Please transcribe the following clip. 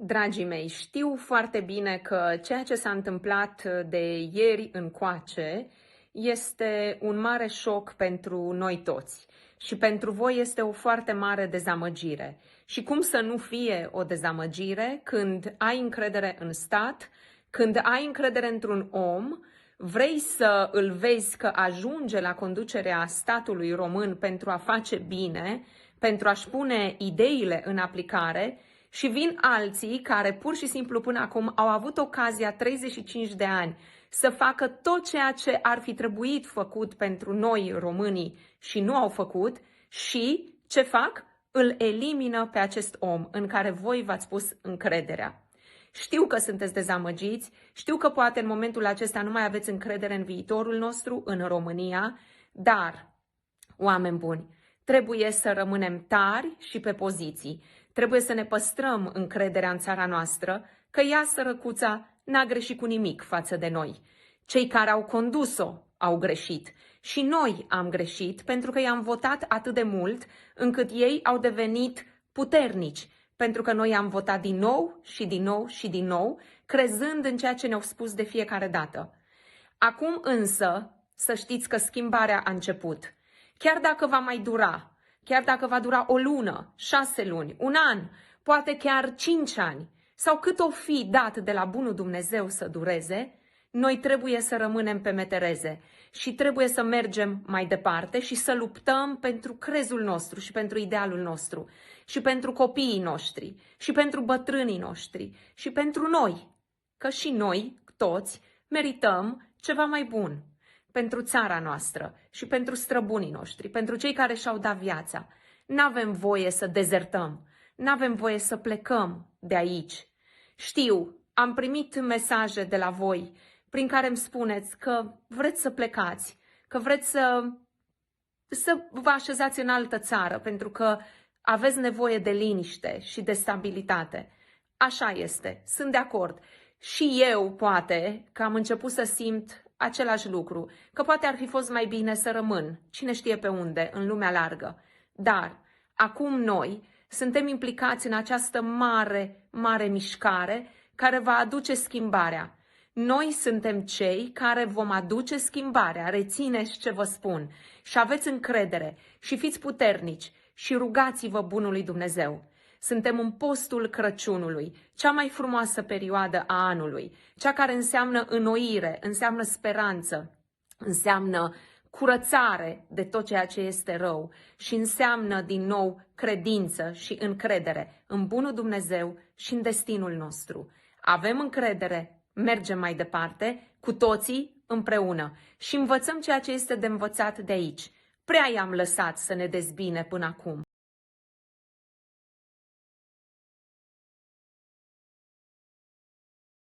Dragii mei, știu foarte bine că ceea ce s-a întâmplat de ieri încoace este un mare șoc pentru noi toți și pentru voi este o foarte mare dezamăgire. Și cum să nu fie o dezamăgire când ai încredere în stat, când ai încredere într-un om, vrei să îl vezi că ajunge la conducerea statului român pentru a face bine, pentru a-și pune ideile în aplicare. Și vin alții care pur și simplu până acum au avut ocazia 35 de ani să facă tot ceea ce ar fi trebuit făcut pentru noi românii și nu au făcut și ce fac? Îl elimină pe acest om în care voi v-ați pus încrederea. Știu că sunteți dezamăgiți, știu că poate în momentul acesta nu mai aveți încredere în viitorul nostru, în România, dar, oameni buni, trebuie să rămânem tari și pe poziții. Trebuie să ne păstrăm încrederea în țara noastră, că ea, sărăcuța, n-a greșit cu nimic față de noi. Cei care au condus-o au greșit și noi am greșit pentru că i-am votat atât de mult încât ei au devenit puternici, pentru că noi am votat din nou și din nou și din nou, crezând în ceea ce ne-au spus de fiecare dată. Acum însă, să știți că schimbarea a început. Chiar dacă va mai dura, chiar dacă va dura o lună, 6 luni, un an, poate chiar 5 ani, sau cât o fi dat de la bunul Dumnezeu să dureze, noi trebuie să rămânem pe metereze și trebuie să mergem mai departe și să luptăm pentru crezul nostru și pentru idealul nostru și pentru copiii noștri și pentru bătrânii noștri și pentru noi, că și noi, toți, merităm ceva mai bun pentru țara noastră și pentru străbunii noștri, pentru cei care și-au dat viața. N-avem voie să dezertăm, n-avem voie să plecăm de aici. Știu, am primit mesaje de la voi prin care îmi spuneți că vreți să plecați, că vreți să vă așezați în altă țară, pentru că aveți nevoie de liniște și de stabilitate. Așa este, sunt de acord. Și eu, poate, că am început să simt același lucru, că poate ar fi fost mai bine să rămân, cine știe pe unde, în lumea largă. Dar, acum noi suntem implicați în această mare, mare mișcare care va aduce schimbarea. Noi suntem cei care vom aduce schimbarea, rețineți ce vă spun și aveți încredere și fiți puternici și rugați-vă bunului Dumnezeu. Suntem în postul Crăciunului, cea mai frumoasă perioadă a anului, cea care înseamnă înnoire, înseamnă speranță, înseamnă curățare de tot ceea ce este rău și înseamnă din nou credință și încredere în bunul Dumnezeu și în destinul nostru. Avem încredere, mergem mai departe, cu toții împreună și învățăm ceea ce este de învățat de aici. Prea i-am lăsat să ne dezbine până acum.